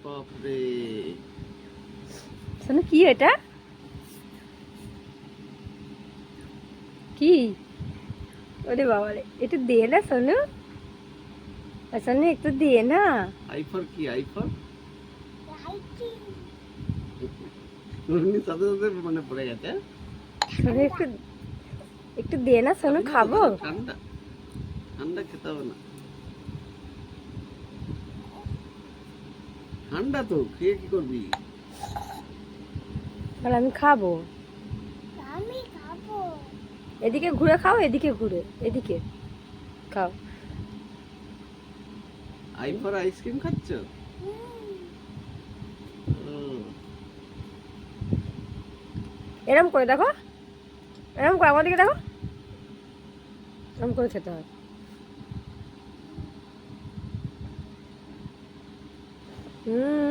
বাপরে, শোনো কি এটা, কি? ওরে বাবা রে, একটু দে না সোনু, সোনু একটু দে না। আইফর কি? আইফর সাথে সাথে মানে পড়ে গেছে। সোনু একটু একটু দে না সোনু, খাবি না তো? খাবো। তাহলে ঠান্ডা ঠান্ডা খেতে হবে না, ঠান্ডা তো খেয়ে কি করবি? তাহলে আমি খাবো। এদিকে ঘুরে খাও, এদিকে ঘুরে, এদিকে খাও। আইফর আইসক্রিম খাচ্ছ? ও, এরম করে দেখো, এরম করে আমার দিকে দেখো, এরম করে খেতে হয়। হুম।